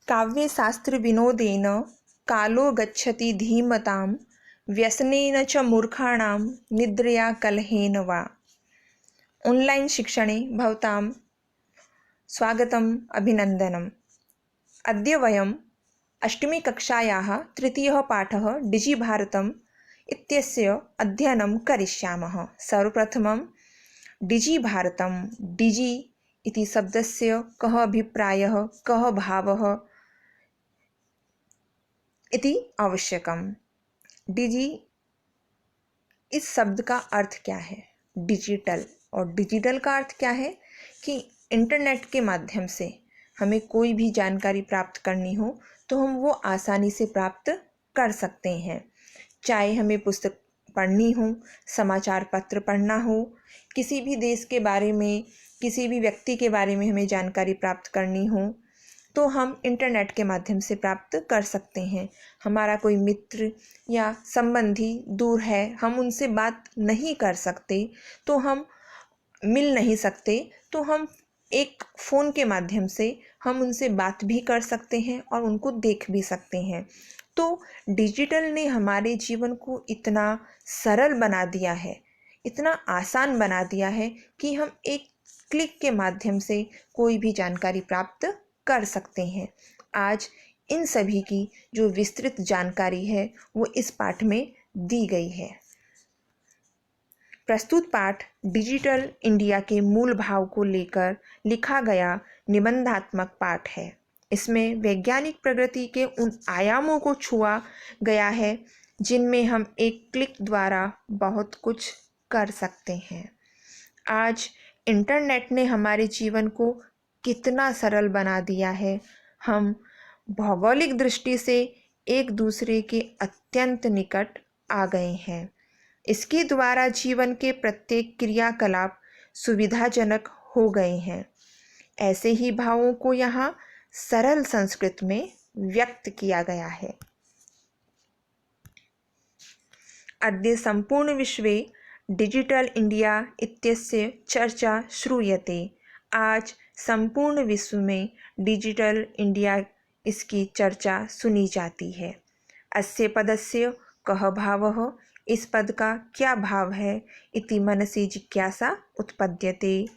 काव्यशास्त्रविनोदेन कालो गच्छति धीमतां व्यसनेन च मूर्खाणां निद्रया कलहेन वा। ऑनलाइन शिक्षणे भवतां स्वागतम् अभिनन्दनम्। अद्य वयम् अष्टमीकक्षायाः तृतीयः पाठः डिजिभारतम् इत्यस्य अध्ययनं करिष्यामः। सर्वप्रथमं डिजिभारतं डिजि इति शब्दस्य कः अभिप्रायः, कः भावः इति आवश्यकम्। डिजि इस शब्द का अर्थ क्या है? डिजिटल। और डिजिटल का अर्थ क्या है कि इंटरनेट के माध्यम से हमें कोई भी जानकारी प्राप्त करनी हो तो हम वो आसानी से प्राप्त कर सकते हैं। चाहे हमें पुस्तक पढ़नी हो, समाचार पत्र पढ़ना हो, किसी भी देश के बारे में, किसी भी व्यक्ति के बारे में हमें जानकारी प्राप्त करनी हो तो हम इंटरनेट के माध्यम से प्राप्त कर सकते हैं। हमारा कोई मित्र या संबंधी दूर है, हम उनसे बात नहीं कर सकते, तो हम मिल नहीं सकते, तो हम एक फ़ोन के माध्यम से हम उनसे बात भी कर सकते हैं और उनको देख भी सकते हैं। तो डिजिटल ने हमारे जीवन को इतना सरल बना दिया है, इतना आसान बना दिया है कि हम एक क्लिक के माध्यम से कोई भी जानकारी प्राप्त कर सकते हैं। आज इन सभी की जो विस्तृत जानकारी है वो इस पाठ में दी गई है। प्रस्तुत पाठ डिजिटल इंडिया के मूल भाव को लेकर लिखा गया निबंधात्मक पाठ है। इसमें वैज्ञानिक प्रगति के उन आयामों को छुआ गया है जिनमें हम एक क्लिक द्वारा बहुत कुछ कर सकते हैं। आज इंटरनेट ने हमारे जीवन को कितना सरल बना दिया है। हम भौगोलिक दृष्टि से एक दूसरे के अत्यंत निकट आ गए हैं। इसके द्वारा जीवन के प्रत्येक क्रियाकलाप सुविधाजनक हो गए हैं। ऐसे ही भावों को यहाँ सरल संस्कृत में व्यक्त किया गया है। अद्य संपूर्ण विश्वे डिजिटल इंडिया इत्यस्य चर्चा श्रूयते। आज संपूर्ण विश्व में डिजिटल इंडिया इसकी चर्चा सुनी जाती है। अस्य पदस्य कः भावः, इस पद का क्या भाव है, इति मनसि जिज्ञासा उत्पद्यते,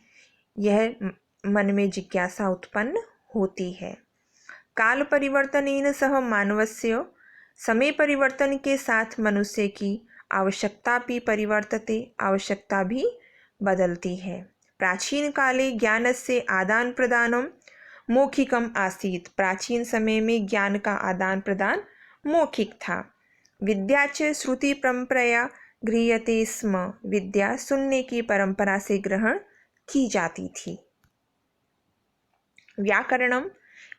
यह मन में जिज्ञासा उत्पन्न होती है। काल परिवर्तनेन सह मानवस्य, समय परिवर्तन के साथ मनुष्य की आवश्यकता भी परिवर्तते, आवश्यकता भी बदलती है। प्राचीन काले ज्ञानस्य आदान प्रदानम मौखिकम आसीत्। प्राचीन समय में ज्ञान का आदान प्रदान मौखिक था। विद्या च श्रुति परंपराया गृह्यते स्म। विद्या सुनने की परंपरा से ग्रहण की जाती थी। व्याकरणम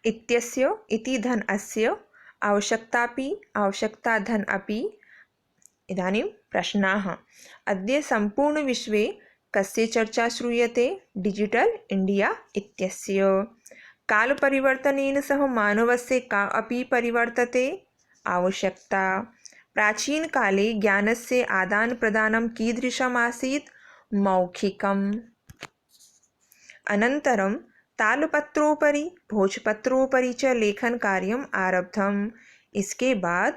इत्यस्य इति धन अस्य आवश्यकतापि आवश्यकता धन अपि। इदानीं प्रश्नाः। अद्य संपूर्ण विश्वे कस्य चर्चा श्रूयते? डिजिटल इंडिया इत्यस्य। काल परिवर्तनेन सह मानवस्य का अपि परिवर्तते? आवश्यकता। प्राचीन काले ज्ञानस्य आदान प्रदानं कीदृशम् आसीत्? मौखिकम्। अनन्तरं तालपत्रोपरि भोजपत्रोपरि च लेखन कार्यम् आरब्धम्। इसके बाद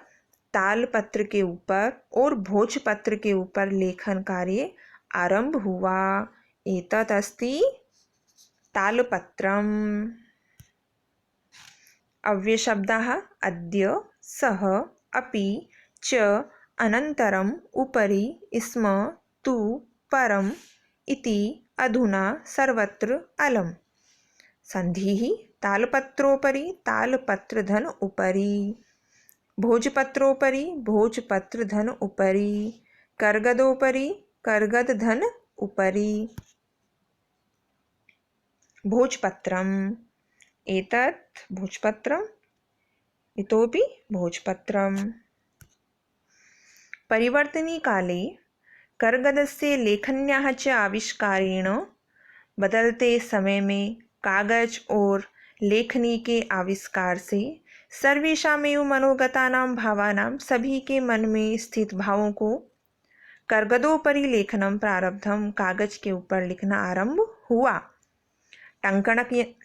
तालपत्र के ऊपर और भोजपत्र के ऊपर लेखन कार्य आरंभ हुआ। एतत् अस्ति तालपत्रम्। अव्ययशब्दाः अद्य, सः, अपि, च, अनन्तरम्, उपरि, स्म, तु, परम्, इति, अधुना, सर्वत्र, अलम्। संधिः तालपत्रोपरि तालपत्रधन उपरि, भोजपत्रोपरि भोजपत्रधन उपरि, कर्गदोपरि कर्गदधन उपरि। भोजपत्रम्। एतत् भोजपत्रम्, इतोपि भोजपत्रम्। परिवर्तनीकाले कर्गदस्य लेखन्याः च आविष्कारेण बदलते समय में कागज और लेखनी के आविष्कार से सर्वेषामेव मनोगतानां भावानां, सभी के मन में स्थित भावों को कर्गदोपरि लेखनम प्रारब्धम, कागज के ऊपर लिखना आरंभ हुआ।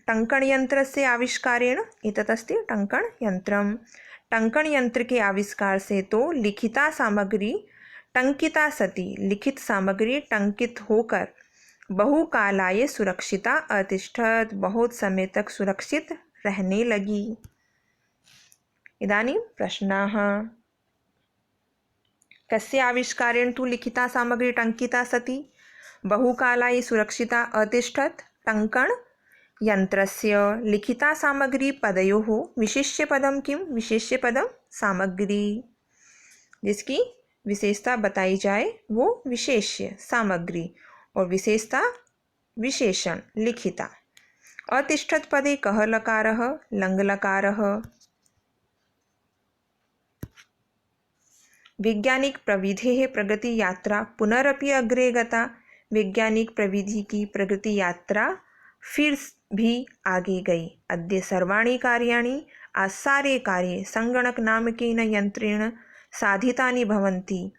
टङ्कणयन्त्रस्य आविष्कारेण, एतत् अस्ति टङ्कणयन्त्रं। टङ्कणयंत्र के आविष्कार से तो लिखिता सामग्री टंकिता सती, लिखित सामग्री टंकित होकर बहुकालाय सुरक्षिता अतिष्ठत, बहुत समय तक सुरक्षित रहने लगी। इदानीं प्रश्नाः। कस्य आविष्कारेण तु लिखिता सामग्री टंकिता सती बहुकालाय सुरक्षिता अतिष्ठत? टङ्कण यंत्रस्य। लिखिता सामग्री पदयोः विशेष्य पदम किम? विशेष्य पदम सामग्री। जिसकी विशेषता बताई जाए वो विशेष्य सामग्री और विशेषता विशेषण लिखिता। अतिष्ठत पदे कः लकारः? लङ् लकारः। वैज्ञानिक प्रविधेः प्रगति यात्रा पुनरपि अग्रे गता। वैज्ञानिक प्रविधि की प्रगति यात्रा फिर भी आगे गई। अद्य सर्वाणि कार्याणि, आज सारे कार्य संगणक नामकेन यंत्रेण साधितानि भवन्ति।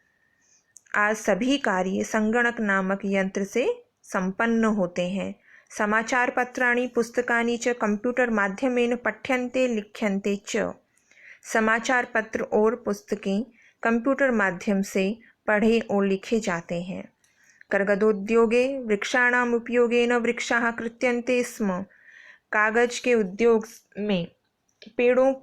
आज सभी कार्य संगणक नामक यंत्र से संपन्न होते हैं। समाचार पत्राणि पुस्तकानि च कंप्यूटर माध्यमेन पठ्यन्ते लिख्यन्ते च। समाचार पत्र और पुस्तकें कंप्यूटर माध्यम से पढ़े और लिखे जाते हैं। कर्गदोद्योगे वृक्षाणाम उपयोगेन वृक्षाः कृत्यन्ते स्म। कागज के उद्योग में पेड़ों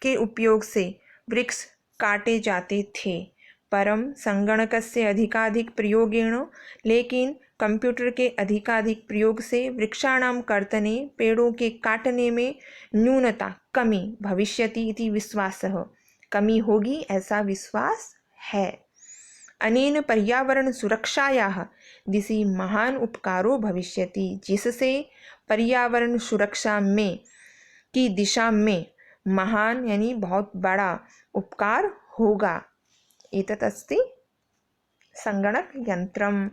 के उपयोग से वृक्ष काटे जाते थे। परम संगणकस्य अधिकाधिक प्रयोगेण, लेकिन कंप्यूटर के अधिकाधिक प्रयोग से वृक्षाणाम कर्तने, पेड़ों के काटने में न्यूनता कमी भविष्यति इति विश्वासः, कमी होगी ऐसा विश्वास है। अनेन पर्यावरण सुरक्षायाः दिशि महान उपकारो भविष्यति, जिससे पर्यावरण सुरक्षा में की दिशा में महान यानी बहुत बड़ा उपकार होगा। एतत् अस्ति संगणक यंत्रम्।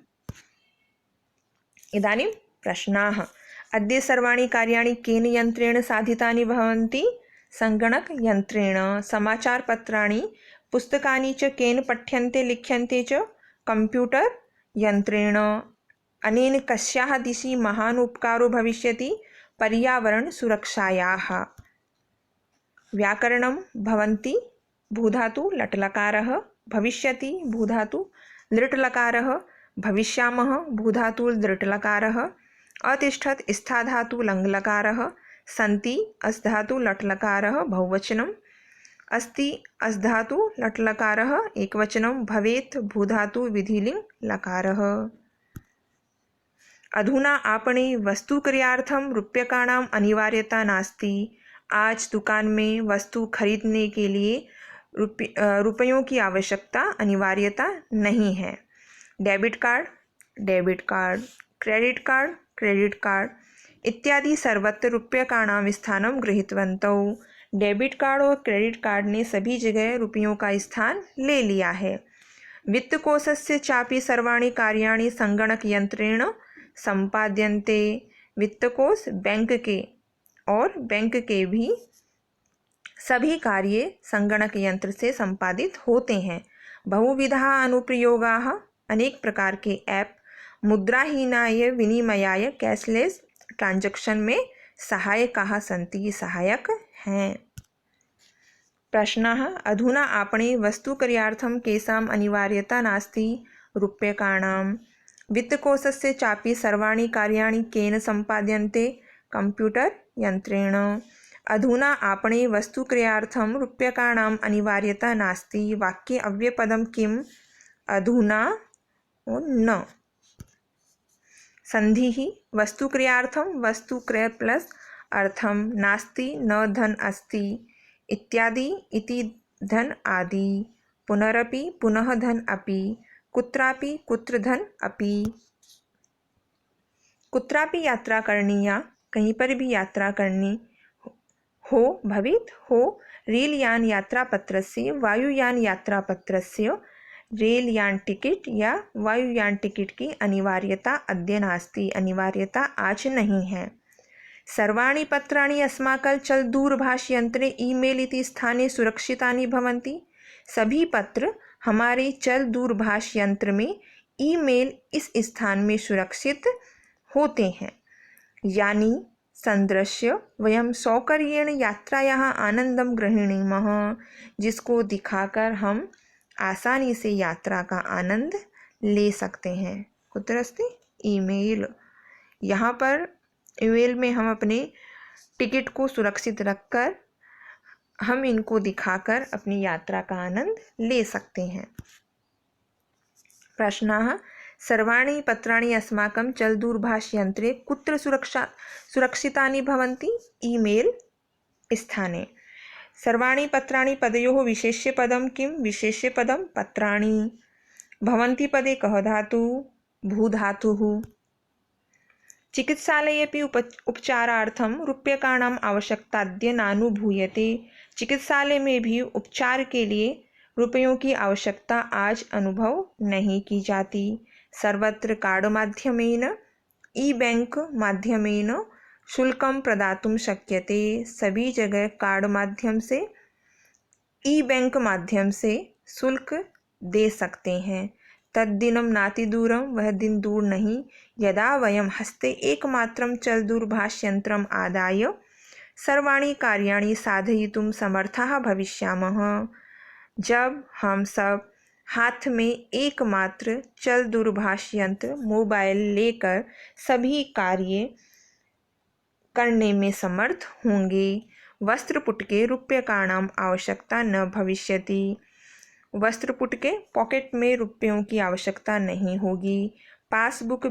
इदानीं प्रश्नाः। अद्य सर्वाणि कार्याणि केन यंत्रेण साधितानि भवन्ति? संगणक यंत्रेण। समाचारपत्राणि पुस्तकानि च केन पठ्यन्ते लिख्यन्ते च? कंप्यूटर यंत्रेण। अनेन कस्याः दिशि महान् उपकारो भविष्यति? पर्यावरण सुरक्षायाः। व्याकरणं भवन्ति भूधातु लट्लकारः, भविष्यति भूधातु लृट्लकारः, भविष्यामः भूधातु लृट्लकारः, अतिष्ठत् स्थाधातु लङ्लकारः, सन्ति अस्धातु लट्लकारः बहुवचनम्, अस्ति अस्धातु लट्लकारः एकवचनं, भवेत् भूधातु विधिलिङ् लकारः। अधुना आपणे वस्तुक्रयार्थं रूप्यकाणाम् अनिवार्यता नास्ति। आज दुकान में वस्तु खरीदने के लिए रुपयों की आवश्यकता अनिवार्यता नहीं है। Debit card debit card, credit card इत्यादि सर्वत्र रूप्यकाणां स्थानं गृहीतवन्तौ। डेबिट कार्ड और क्रेडिट कार्ड ने सभी जगह रुपयों का स्थान ले लिया है। वित्तकोशस्य चापि सर्वाणि कार्याणि संगणक यंत्रेण संपाद्यन्ते। वित्तकोश बैंक के और बैंक के भी सभी कार्य संगणक यंत्र से संपादित होते हैं। बहुविधाः अनुप्रयोगाः, अनेक प्रकार के ऐप मुद्राहीनाय विनिमयाय कैशलेस ट्रांजैक्शन में सहायकाः सन्ति, सहायक हैं। प्रश्नः। अधुना आपणे वस्तुक्रयार्थं केषाम् अनिवार्यता नास्ति? रूप्यकाणां। वित्तकोशस्य चापि सर्वाणि कार्याणि केन सम्पाद्यन्ते? कंप्यूटर यंत्रेण। अधुना आपणे वस्तुक्रयार्थं रूप्यकाणाम् अनिवार्यता नास्ति। वाक्ये अव्ययपदं किम्? अधुना और न। संधिः वस्तुक्रयार्थं वस्तुक्रय प्लस अर्थं, नास्ति न धन अस्ति इत्यादि इति धन आदि, पुनरपि पुनः धन अपि, कुत्रापि कुत्र धन अपि। कुत्रापि यात्रा करनीया, कहीं पर भी यात्रा करनी हो, भवेत् हो। रेलयान यात्रापत्रस्य, वायुयान यात्रापत्रस्य, रेलयान टिकट या वायुयान टिकट की अनिवार्यता अद्य नास्ति, अनिवार्यता आज नहीं है। सर्वाणि पत्राणि अस्माकं चल दूरभाषयंत्रे ईमेल इति स्थाने सुरक्षितानि भवन्ति। सभी पत्र हमारे चल दूरभाष यंत्र में ईमेल इस स्थान में सुरक्षित होते हैं। यानी संदृश्य वयम सौकर्येण यात्रायाः आनंदम गृह्णीमः, जिसको दिखाकर हम आसानी से यात्रा का आनंद ले सकते हैं। कुत्र अस्ति? ईमेल। यहाँ पर ईमेल में हम अपने टिकट को सुरक्षित रखकर हम इनको दिखाकर अपनी यात्रा का आनंद ले सकते हैं। प्रश्नः सर्वाणि पत्राणि अस्माकं चलदूरभाषयन्त्रे कुत्र सुरक्षितानि भवन्ति? ईमेल स्थाने। सर्वाणि पत्राणि पदयोः विशेष्यपदं किं? विशेष्यपदं पत्राणि। भवन्ति पदे कः धातुः? भूधातुः। चिकित्सालयेऽपि उपचारार्थं रूप्यकाणाम् आवश्यकताद्य नानुभूयते। चिकित्सालय में भी उपचार के लिए रुपयों की आवश्यकता आज अनुभव नहीं की जाती। सर्वत्र कार्ड माध्यमेन ई बैंक माध्यमेन शुल्कं प्रदातुं शक्यते। सभी जगह कार्ड माध्यम से ई बैंक माध्यम से शुल्क दे सकते हैं। तद्दिनं नातिदूरं, वह दिन दूर नहीं, यदा वयं हस्ते एकमात्रं चलदूरभाषयन्त्रम् आदाय सर्वाणि कार्याणि साधयितुं समर्थाः भविष्यामः। जब हम सब हाथ में एकमात्र चल दूरभाष यंत्र मोबाइल लेकर सभी कार्य करने में समर्थ होंगे। वस्त्रपुटके रूप्यकाणाम् आवश्यकता न भविष्यति। वस्त्रपुटके पॉकेट में रुपयों की आवश्यकता नहीं होगी। पासबुक,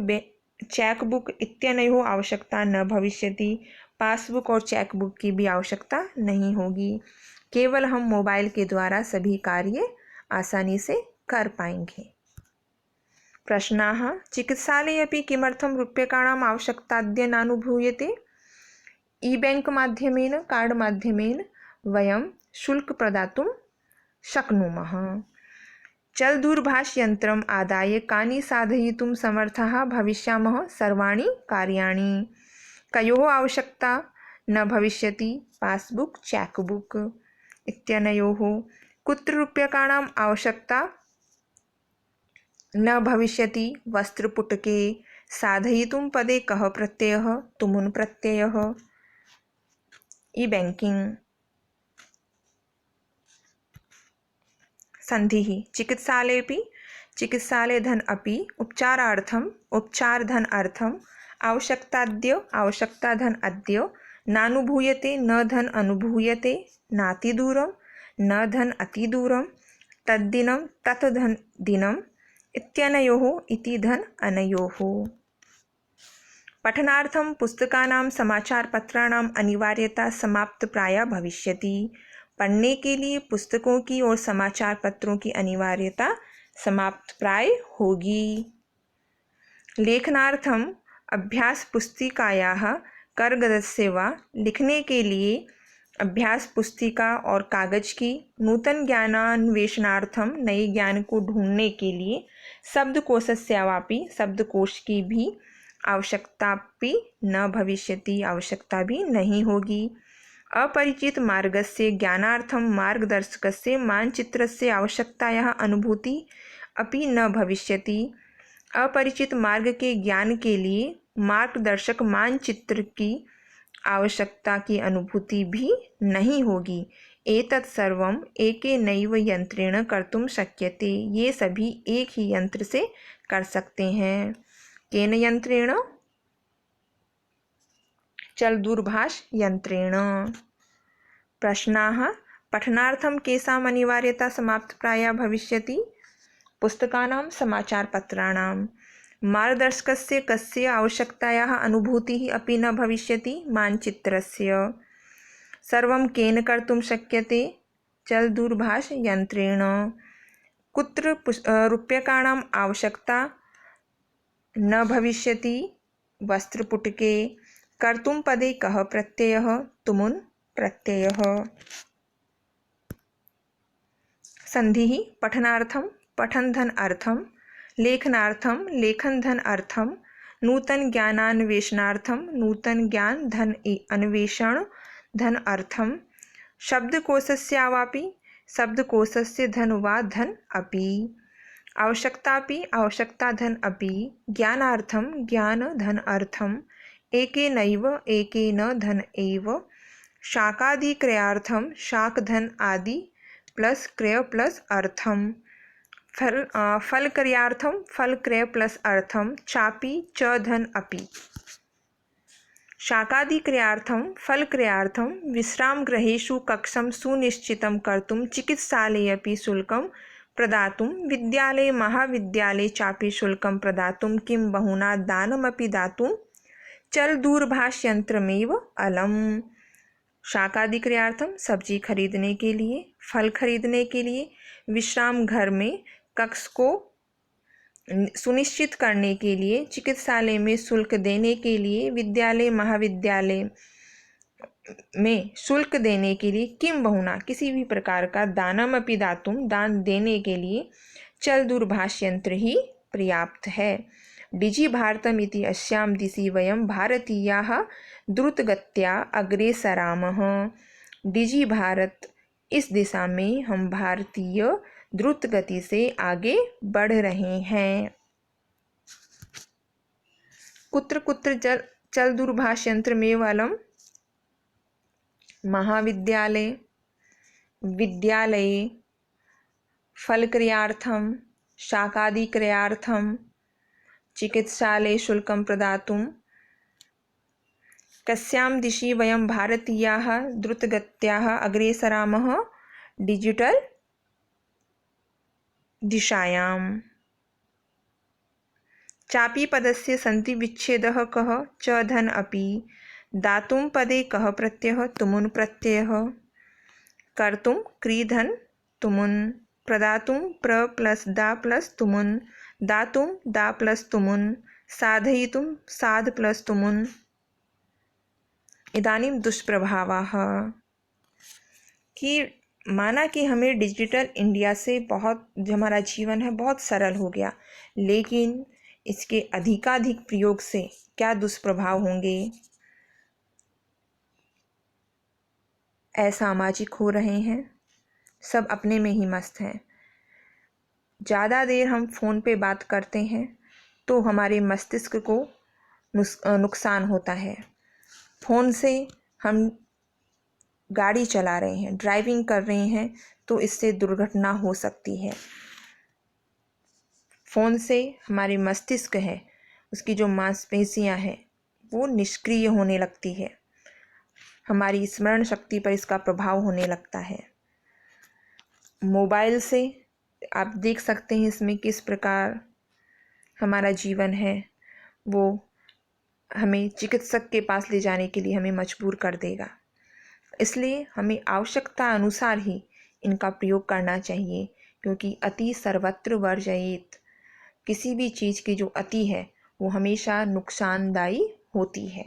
चेकबुक इत्यादयोः आवश्यकता न भविष्यति। पासबुक और चेकबुक की भी आवश्यकता नहीं होगी। केवल हम मोबाइल के द्वारा सभी कार्य आसानी से कर पाएंगे। प्रश्नाः चिकित्सालये अपि किमर्थं रूप्यकाणाम् आवश्यकताद्य नानुभूयते? ई बैंक माध्यमेन, कार्ड माध्यमेन वयं शुल्क प्रदातुं शक्नुमः। चलदूरभाषयन्त्रम् आदाय कानि साधयितुं समर्थाः भविष्यामः? सर्वाणि कार्याणि। कयोः आवश्यकता न भविष्यति? पासबुक, चेकबुक इत्यनयोः। कुत्र रूप्यकाणाम् आवश्यकता न भविष्यति? वस्त्रपुटके। साधयितुं पदे कः प्रत्ययः? तुमुन् प्रत्ययः। ई बैंकिंग। संधिः चिकित्सालयेऽपि, चिकित्सालयधन अपि, उपचारार्थम्, उपचारधन अर्थम्, आवश्यकताद्य, आवश्यकताधन अद्य, नानुभूयते, न धन अनुभूयते, नातिदूरं, न धन अतिदूरं, तद्दिनं, तत् धन दिनम् इत्यनयोः, इति धन अनयोः। पठनार्थं पुस्तकानां समाचारपत्राणाम् अनिवार्यता समाप्तप्राया भविष्यति। पढ़ने के लिए पुस्तकों की और समाचार पत्रों की अनिवार्यता समाप्त प्राय होगी। लेखनार्थम अभ्यास पुस्तिकायाः करगदस्य वा, लिखने के लिए अभ्यास पुस्तिका और कागज की, नूतन ज्ञानान्वेषणार्थम, नए ज्ञान को ढूंढने के लिए शब्दकोशस्य वापि, शब्दकोश की भी आवश्यकता भी न भविष्यति, आवश्यकता भी नहीं होगी। अपरिचित मार्गस्य ज्ञानार्थं मार्गदर्शकस्य मानचित्रस्य आवश्यकतायाः अनुभूति अपि न भविष्यति। अपरिचित मार्ग के ज्ञान के लिए मार्गदर्शक मानचित्र की आवश्यकता की अनुभूति भी नहीं होगी। एतत् सर्वम् एकेनैव यंत्रेण कर्तुं शक्यते। ये सभी एक ही यंत्र से कर सकते हैं। केन यंत्रेण? चल दूरभाष यंत्रेण। प्रश्नाः पठनार्थं केषाम् अनिवार्यता समाप्तप्राया भविष्यति? पुस्तकानां, समाचारपत्राणां। मार्गदर्शकस्य कस्य आवश्यकतायाः अनुभूतिः अपि न भविष्यति? मानचित्रस्य। सर्वं केन कर्तुं शक्यते? चल दूरभाष यंत्रेण। कुत्र रूप्यकाणाम् आवश्यकता न भविष्यति? वस्त्रपुटके। कर्तुं पदे कः प्रत्ययः? तुमुन् प्रत्ययः। संधिः पठनार्थं, पठनधन अर्थं, लेखनार्थं, लेखनधन अर्थं, नूतन ज्ञानान्वेषणार्थं, नूतन ज्ञान धन अन्वेषण धन अर्थं, शब्दकोशस्यावापि, शब्दकोशस्य धन वा धन अपि, आवश्यकतापि, आवश्यकता धन अपि, ज्ञानार्थं, ज्ञान धन अर्थं, एकेनैव एकेन धन एव शाकादिक्रयार्थम शाक धन आदि प्लस क्रय प्लस अर्थम फल क्रयार्थम फल क्रय प्लस अर्थम चापि च धन अपि शाकादिक्रयार्थम फल क्रयार्थम विश्रामगृहेषु कक्षं सुनिश्चितं कर्तुं चिकित्सालये अपि शुल्कं प्रदातुं विद्यालये महाविद्यालये चापि शुल्कं प्रदातुं किं बहुना दानमपि दातुं चलदूरभाषयंत्रमेव अलम। शाकादिक्रयार्थम सब्जी खरीदने के लिए, फल खरीदने के लिए, विश्राम घर में कक्ष को सुनिश्चित करने के लिए, चिकित्सालय में शुल्क देने के लिए, विद्यालय महाविद्यालय में शुल्क देने के लिए, किम बहुना किसी भी प्रकार का दानम अपि दातुम दान देने के लिए चल दूरभाष यंत्र ही पर्याप्त है। डिजि भारतम इति अस्यां दिशि वयं भारतीयाः द्रुतगत्या अग्रेसरामः। डिजि भारत, इस दिशा में हम भारतीय द्रुत गति से आगे बढ़ रहे हैं। कुत्र कुत्र चल दूरभाष यंत्र में वालम महाविद्यालय, विद्यालये, फलक्रयार्थम, शाकादिक्रयार्थम, चिकित्सालये शुल्कं प्रदातुं कस्यां दिशि वयं भारतीयाः द्रुतगत्याः अग्रेसरामः? डिजिटल दिशायाम्। चापि पदस्य सन्धि विच्छेदः कः? च धन अपि। दातुं पदे कः प्रत्ययः? तुमुन् प्रत्ययः। कर्तुं क्री धन तुमुन्। प्रदातुं प्र प्लस दा प्लस तुमुन्। दातुं दा प्लस तुमुन्। साधयितुं साध प्लस तुमुन्। इदानीं दुष्प्रभावाः। कि माना कि हमें डिजिटल इंडिया से बहुत, जो हमारा जीवन है बहुत सरल हो गया, लेकिन इसके अधिकाधिक प्रयोग से क्या दुष्प्रभाव होंगे? असामाजिक हो रहे हैं, सब अपने में ही मस्त हैं। ज़्यादा देर हम फ़ोन पे बात करते हैं तो हमारे मस्तिष्क को नुकसान होता है। फ़ोन से हम गाड़ी चला रहे हैं, ड्राइविंग कर रहे हैं, तो इससे दुर्घटना हो सकती है। फ़ोन से हमारे मस्तिष्क है, उसकी जो मांसपेशियां हैं वो निष्क्रिय होने लगती है, हमारी स्मरण शक्ति पर इसका प्रभाव होने लगता है। मोबाइल से आप देख सकते हैं इसमें किस प्रकार हमारा जीवन है, वो हमें चिकित्सक के पास ले जाने के लिए हमें मजबूर कर देगा। इसलिए हमें आवश्यकता अनुसार ही इनका प्रयोग करना चाहिए, क्योंकि अति सर्वत्र वर्जयेत। किसी भी चीज़ की जो अति है वो हमेशा नुकसानदायी होती है।